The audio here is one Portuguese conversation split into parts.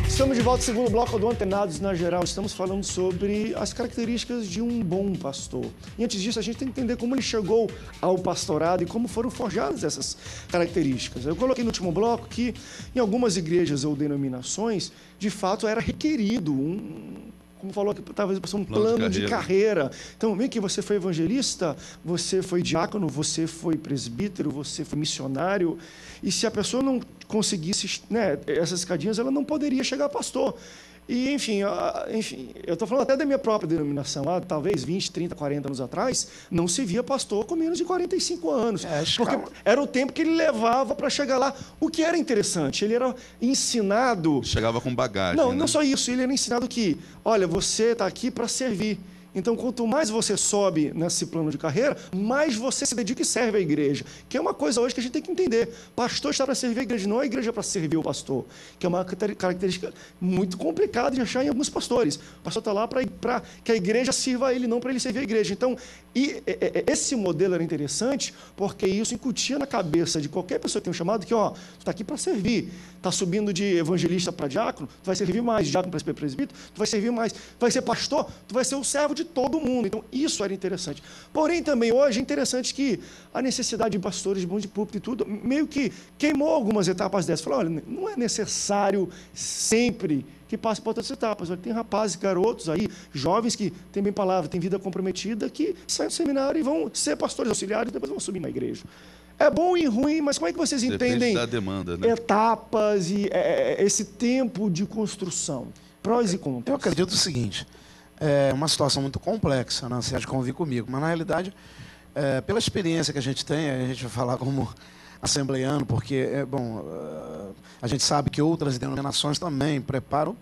Estamos de volta ao segundo bloco do Antenados na Geral. Estamos falando sobre as características de um bom pastor. E antes disso, a gente tem que entender como ele chegou ao pastorado e como foram forjadas essas características. Eu coloquei no último bloco que em algumas igrejas ou denominações, de fato, era requerido como falou aqui, talvez um plano de carreira. Então, vem que você foi evangelista, você foi diácono, você foi presbítero, você foi missionário. E se a pessoa não conseguisse, né, essas escadinhas, ela não poderia chegar a pastor. E, enfim, eu estou falando até da minha própria denominação. Talvez 20, 30, 40 anos atrás, não se via pastor com menos de 45 anos. Porque era o tempo que ele levava para chegar lá. O que era interessante, ele era ensinado... Chegava com bagagem. Não, né? Não só isso, ele era ensinado que, olha, você está aqui para servir. Então, quanto mais você sobe nesse plano de carreira, mais você se dedica e serve a igreja. Que é uma coisa hoje que a gente tem que entender. Pastor está para servir a igreja, não é a igreja para servir o pastor. Que é uma característica muito complicada de achar em alguns pastores. O pastor está lá para que a igreja sirva a ele, não para ele servir a igreja. Então, esse modelo era interessante porque isso incutia na cabeça de qualquer pessoa que tem um chamado que, tu está aqui para servir. Está subindo de evangelista para diácono, tu vai servir mais. Diácono para presbítero, tu vai servir mais. Tu vai ser pastor, tu vai ser o servo de todo mundo. Então, isso era interessante. Porém, também hoje é interessante que a necessidade de pastores, bons de púlpito e tudo, meio que queimou algumas etapas dessas. Falou, olha, não é necessário sempre que passe por outras etapas. Olha, tem rapazes, garotos aí, jovens que têm bem palavra, têm vida comprometida, que saem do seminário e vão ser pastores auxiliares e depois vão subir na igreja. É bom e ruim, mas como é que vocês entendem da demanda, né? Etapas e esse tempo de construção? Prós e contras. Eu acredito o seguinte, é uma situação muito complexa, né? Você há de convir comigo, mas na realidade, pela experiência que a gente tem, a gente vai falar como assembleiano, porque, a gente sabe que outras denominações também preparam.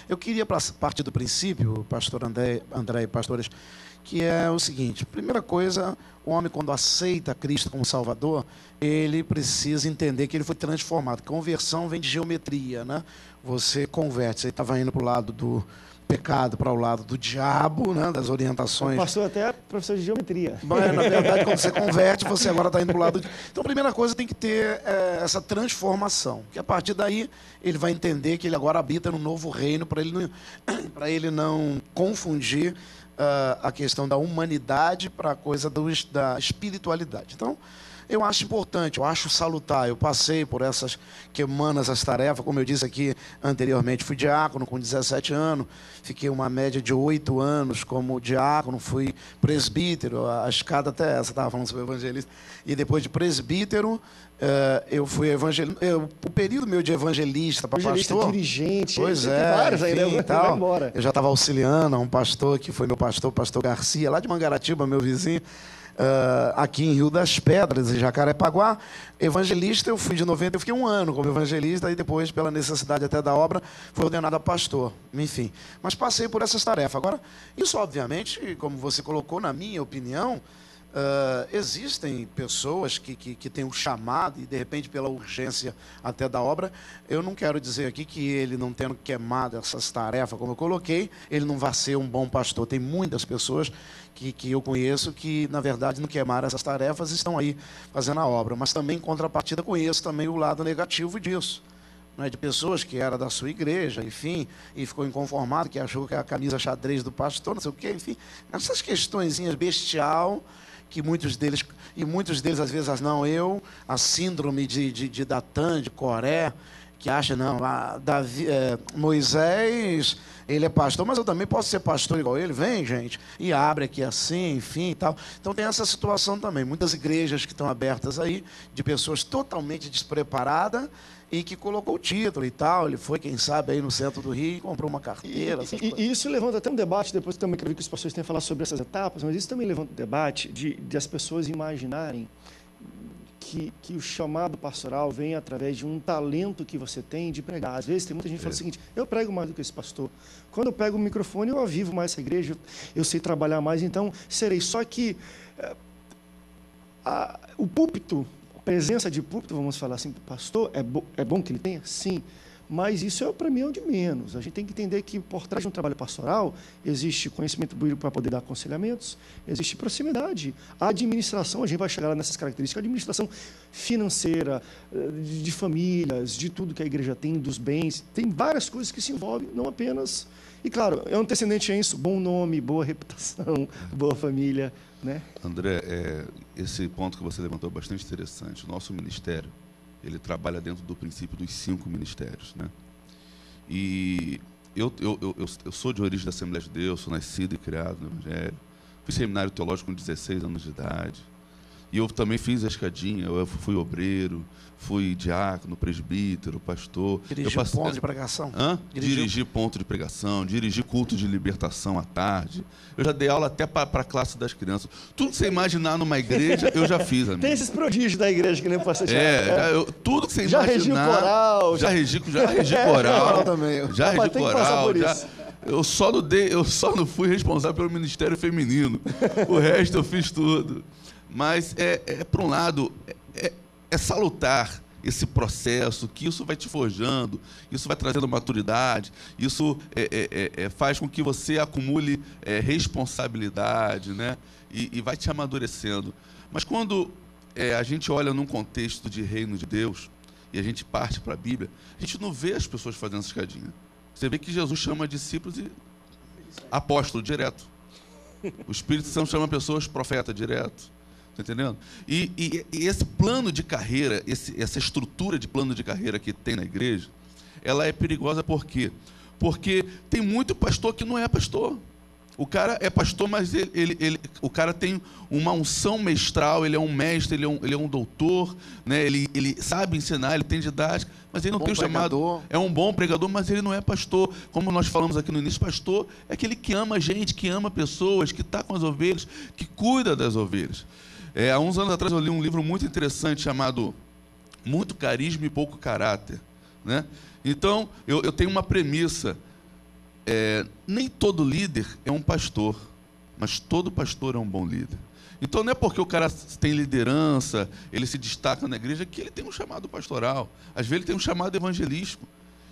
Eu queria partir do princípio, pastor André e pastores, que é o seguinte: primeira coisa, o homem, quando aceita Cristo como Salvador, ele precisa entender que ele foi transformado. Conversão vem de geometria, né? Você converte, você estava indo para o lado do pecado, para o lado do diabo, né? Das orientações. Passou até professor de geometria. Mas, na verdade, quando você converte, você agora está indo para o lado... Então, a primeira coisa, tem que ter essa transformação. Que a partir daí, ele vai entender que ele agora habita num novo reino, para ele não confundir a questão da humanidade para a coisa da espiritualidade. Então, eu acho importante, eu acho salutar. Eu passei por essas que emanam essas tarefas, como eu disse aqui anteriormente, fui diácono com 17 anos, fiquei uma média de 8 anos como diácono, fui presbítero, a escada até essa, estava falando sobre evangelista, e depois de presbítero, eu fui evangelista. O período meu de evangelista para pastor... dirigente, pois vários aí, né? Tal, eu já estava auxiliando a um pastor que foi meu pastor, o pastor Garcia, lá de Mangaratiba, meu vizinho, aqui em Rio das Pedras, em Jacarepaguá. Evangelista, eu fui de 90, eu fiquei 1 ano como evangelista, e depois, pela necessidade até da obra, fui ordenado a pastor, enfim. Mas passei por essas tarefas. Agora, isso obviamente, como você colocou, na minha opinião, existem pessoas que têm o chamado e, de repente, pela urgência até da obra, eu não quero dizer aqui que ele, não tendo queimado essas tarefas, como eu coloquei, ele não vai ser um bom pastor. Tem muitas pessoas que eu conheço que, na verdade, não queimaram essas tarefas e estão aí fazendo a obra. Mas também, em contrapartida, conheço também o lado negativo disso. Né, de pessoas que era da sua igreja, enfim, e ficou inconformado, que achou que a camisa xadrez do pastor, não sei o quê, enfim. Essas questõezinhas bestial, que muitos deles, às vezes, a síndrome de Datã, de Coré, que acha, não, Moisés, ele é pastor, mas eu também posso ser pastor igual ele. Vem, gente, e abre aqui assim, enfim e tal. Então tem essa situação também. Muitas igrejas que estão abertas aí, de pessoas totalmente despreparadas e que colocou o título e tal. Ele foi, quem sabe, aí no centro do Rio e comprou uma carteira. E isso levanta até um debate, depois também quero ver que os pastores têm a falar sobre essas etapas, mas isso também levanta um debate de as pessoas imaginarem que o chamado pastoral vem através de um talento que você tem de pregar. Às vezes tem muita gente que fala o seguinte: eu prego mais do que esse pastor. Quando eu pego o microfone, eu avivo mais essa igreja, eu sei trabalhar mais, então serei. Só que o púlpito, a presença de púlpito, vamos falar assim, do pastor, é bom que ele tenha? Sim. Mas isso, para mim, é o de menos. A gente tem que entender que, por trás de um trabalho pastoral, existe conhecimento bíblico para poder dar aconselhamentos, existe proximidade. A administração, a gente vai chegar lá nessas características, a administração financeira, de famílias, de tudo que a igreja tem, dos bens, tem várias coisas que se envolvem, não apenas... E, claro, é um antecedente a isso, bom nome, boa reputação, boa família, né? André, esse ponto que você levantou é bastante interessante. O nosso ministério, ele trabalha dentro do princípio dos 5 ministérios, né? E eu sou de origem da Assembleia de Deus, sou nascido e criado no Evangelho. Fiz seminário teológico com 16 anos de idade. E eu também fiz a escadinha, eu fui obreiro, fui diácono, presbítero, pastor. Dirigiu ponto de pregação? Dirigi ponto de pregação, dirigi culto de libertação à tarde. Eu já dei aula até para a classe das crianças. Tudo que você imaginar numa igreja, eu já fiz, amigo. Tem esses prodígios da igreja que nem o pastor Thiago. Tudo que você já imaginar... Regi o coral. Já regi coral. Também. Já regi coral. Isso. Eu só não fui responsável pelo ministério feminino. O resto eu fiz tudo. Mas, por um lado, é salutar esse processo, que isso vai te forjando, isso vai trazendo maturidade, isso faz com que você acumule responsabilidade, né? E vai te amadurecendo. Mas quando a gente olha num contexto de reino de Deus, e a gente parte para a Bíblia, a gente não vê as pessoas fazendo essa escadinha. Você vê que Jesus chama discípulos de apóstolo direto. O Espírito Santo chama pessoas profeta direto. Está entendendo? E esse plano de carreira, essa estrutura de plano de carreira que tem na igreja, ela é perigosa por quê? Porque tem muito pastor que não é pastor. O cara é pastor, mas o cara tem uma unção mestral, ele é um mestre, ele é um doutor, né? Ele sabe ensinar, ele tem didática, mas ele não tem o chamado. É um bom pregador, mas ele não é pastor. Como nós falamos aqui no início, pastor é aquele que ama gente, que ama pessoas, que está com as ovelhas, que cuida das ovelhas. Há uns anos atrás eu li um livro muito interessante chamado Muito Carisma e Pouco Caráter, né? Então, eu tenho uma premissa. Nem todo líder é um pastor, mas todo pastor é um bom líder. Então, não é porque o cara tem liderança, ele se destaca na igreja, que ele tem um chamado pastoral. Às vezes ele tem um chamado evangelístico.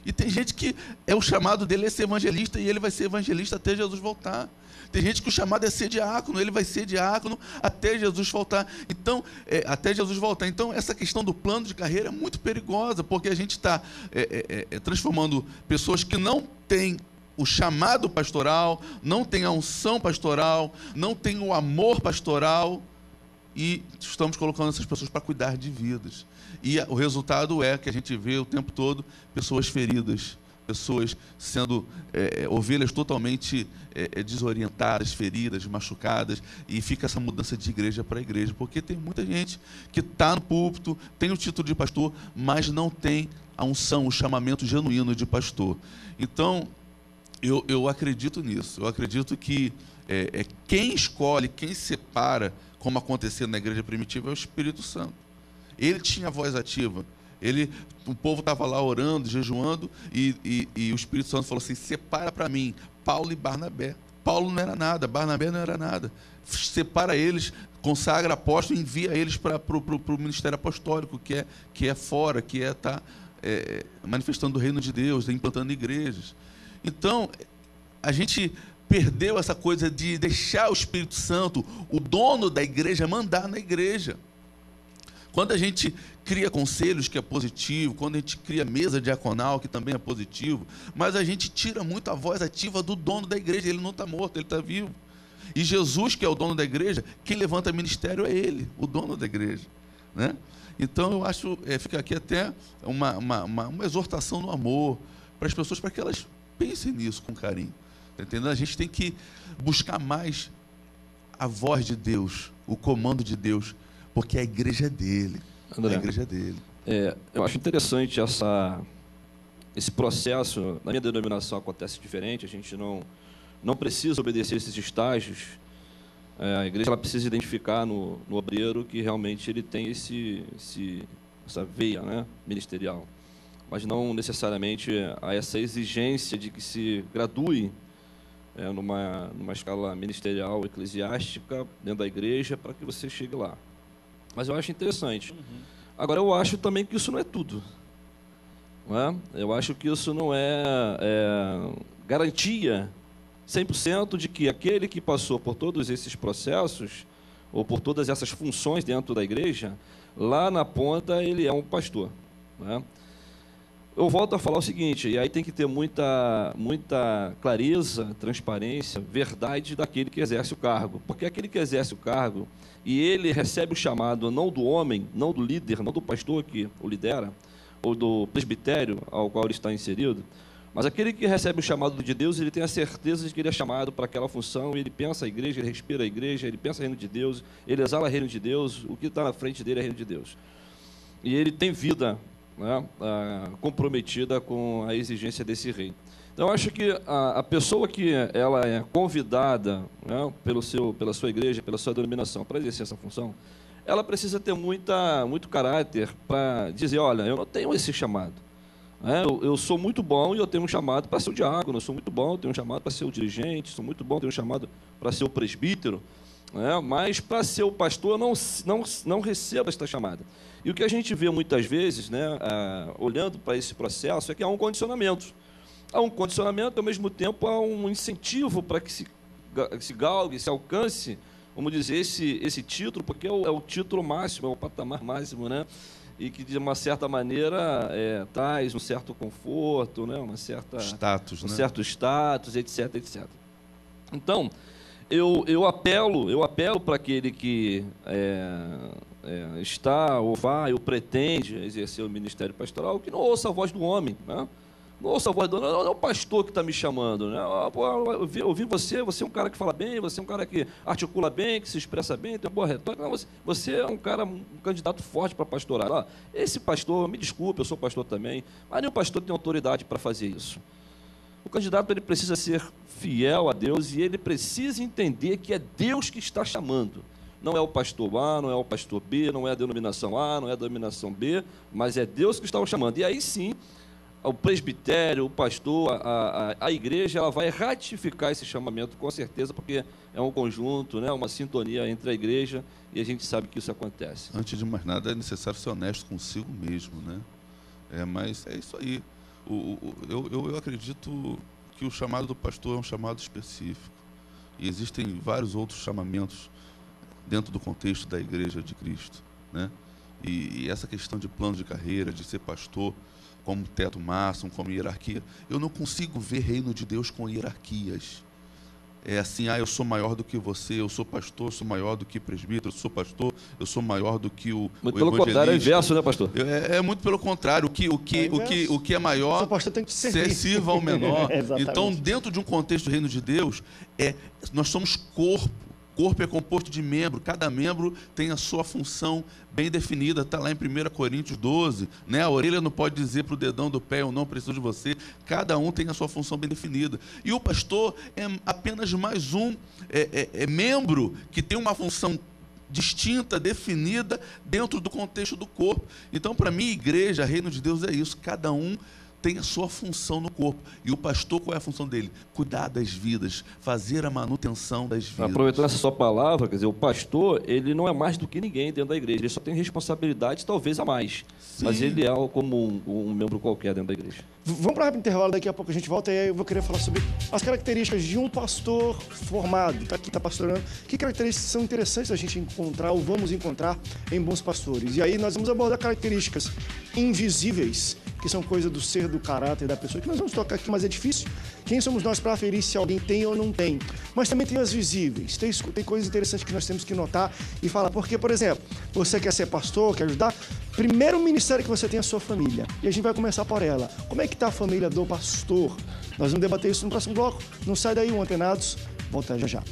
E tem gente que o chamado dele é ser evangelista e ele vai ser evangelista até Jesus voltar. Tem gente que o chamado é ser diácono, ele vai ser diácono até Jesus voltar. Então, até Jesus voltar. Então, essa questão do plano de carreira é muito perigosa, porque a gente está transformando pessoas que não têm o chamado pastoral, não têm a unção pastoral, não têm o amor pastoral, e estamos colocando essas pessoas para cuidar de vidas. E o resultado é que a gente vê o tempo todo pessoas feridas, pessoas sendo ovelhas totalmente desorientadas, feridas, machucadas, e fica essa mudança de igreja para igreja, porque tem muita gente que está no púlpito, tem o título de pastor, mas não tem a unção, o chamamento genuíno de pastor. Então, eu acredito nisso. Eu acredito que quem escolhe, quem separa, como acontecia na igreja primitiva, é o Espírito Santo. Ele tinha a voz ativa. O povo estava lá orando, jejuando, e o Espírito Santo falou assim: separa para mim Paulo e Barnabé. Paulo não era nada, Barnabé não era nada. Separa eles, consagra apóstolo e envia eles para o ministério apostólico, que é fora, que está manifestando o reino de Deus, implantando igrejas. Então, a gente perdeu essa coisa de deixar o Espírito Santo, o dono da igreja, mandar na igreja. Quando a gente cria conselhos, que é positivo, quando a gente cria mesa diaconal, que também é positivo, mas a gente tira muito a voz ativa do dono da igreja. Ele não está morto, ele está vivo. E Jesus, que é o dono da igreja, quem levanta ministério é ele, o dono da igreja, né? Então, eu acho, fica aqui até uma exortação no amor para as pessoas, para que elas pensem nisso com carinho. Tá entendendo? A gente tem que buscar mais a voz de Deus, o comando de Deus, porque a igreja é dele. André, a igreja é dele. Eu acho interessante esse processo. Na minha denominação acontece diferente. A gente não precisa obedecer esses estágios. A igreja ela precisa identificar no obreiro que realmente ele tem essa veia, né, ministerial. Mas não necessariamente há essa exigência de que se gradue numa escala ministerial, eclesiástica, dentro da igreja, para que você chegue lá. Mas eu acho interessante. Agora, eu acho também que isso não é tudo. não é? Eu acho que isso não é garantia 100% de que aquele que passou por todos esses processos ou por todas essas funções dentro da igreja, lá na ponta ele é um pastor, né? Eu volto a falar o seguinte, e aí tem que ter muita clareza, transparência, verdade daquele que exerce o cargo. Porque aquele que exerce o cargo, e ele recebe o chamado não do homem, não do líder, não do pastor que o lidera, ou do presbitério ao qual ele está inserido, mas aquele que recebe o chamado de Deus, ele tem a certeza de que ele é chamado para aquela função, ele pensa a igreja, ele respira a igreja, ele pensa o reino de Deus, ele exala o reino de Deus, o que está na frente dele é o reino de Deus. E ele tem vida, né, comprometida com a exigência desse rei. Então, eu acho que a pessoa que ela é convidada, né, pela sua igreja, pela sua denominação, para exercer essa função, ela precisa ter muito caráter para dizer, olha, eu não tenho esse chamado. Eu sou muito bom e eu tenho um chamado para ser o diácono, eu sou muito bom, eu tenho um chamado para ser o dirigente, sou muito bom, eu tenho um chamado para ser o presbítero, mas para ser o pastor eu não recebo esta chamada. E o que a gente vê muitas vezes, né, olhando para esse processo, é que há um condicionamento. Há um condicionamento, ao mesmo tempo há um incentivo para que se galgue, se alcance, vamos dizer, esse título, porque é o título máximo, é o patamar máximo, né? E que, de uma certa maneira, traz um certo conforto, né? Um certo status, etc, etc. Então, eu apelo para aquele que está ou vai ou pretende exercer o ministério pastoral, que não ouça a voz do homem, né? Não ouça a voz do homem, não é o pastor que está me chamando, né? Eu vi você é um cara que fala bem, você é um cara que articula bem, que se expressa bem, tem uma boa retórica. Não, você é um candidato forte para pastorar. Esse pastor, me desculpe, eu sou pastor também, mas nenhum pastor tem autoridade para fazer isso. O candidato ele precisa ser fiel a Deus e ele precisa entender que é Deus que está chamando. Não é o pastor A, não é o pastor B, não é a denominação A, não é a denominação B, mas é Deus que está o chamando. E aí sim, o presbitério, o pastor, a igreja, ela vai ratificar esse chamamento, com certeza, porque é um conjunto, né, uma sintonia entre a igreja e a gente sabe que isso acontece. Antes de mais nada, é necessário ser honesto consigo mesmo, né? Mas é isso aí. Eu acredito que o chamado do pastor é um chamado específico. E existem vários outros chamamentos dentro do contexto da Igreja de Cristo, né? E essa questão de plano de carreira, de ser pastor como teto máximo, como hierarquia, eu não consigo ver reino de Deus com hierarquias. É assim, eu sou maior do que você, eu sou pastor, eu sou maior do que presbítero, eu sou pastor, eu sou maior do que o muito pelo contrário, é o inverso, né, pastor? É muito pelo contrário, o que é maior, o pastor tem que servir. sirva ao menor. Então, dentro de um contexto do reino de Deus, nós somos corpo. Corpo é composto de membro, cada membro tem a sua função bem definida, está lá em 1 Coríntios 12, né? A orelha não pode dizer para o dedão do pé, eu não preciso de você, cada um tem a sua função bem definida. E o pastor é apenas mais um membro que tem uma função distinta, definida, dentro do contexto do corpo. Então, para mim, igreja, reino de Deus é isso, cada um tem a sua função no corpo. E o pastor, qual é a função dele? Cuidar das vidas, fazer a manutenção das vidas. Aproveitando essa sua palavra, quer dizer, o pastor, ele não é mais do que ninguém dentro da igreja. Ele só tem responsabilidade, talvez, a mais. Sim. Mas ele é como um membro qualquer dentro da igreja. Vamos para o intervalo, daqui a pouco a gente volta e aí eu vou querer falar sobre as características de um pastor formado, que está pastorando. Que características são interessantes a gente encontrar ou vamos encontrar em bons pastores? E aí nós vamos abordar características invisíveis, que são coisa do ser, do caráter da pessoa, que nós vamos tocar aqui, mas é difícil. Quem somos nós para aferir se alguém tem ou não tem? Mas também tem as visíveis, tem coisas interessantes que nós temos que notar e falar. Porque, por exemplo, você quer ser pastor, quer ajudar? Primeiro ministério que você tem é a sua família. E a gente vai começar por ela. Como é que está a família do pastor? Nós vamos debater isso no próximo bloco. Não sai daí, Antenados. Volta já já.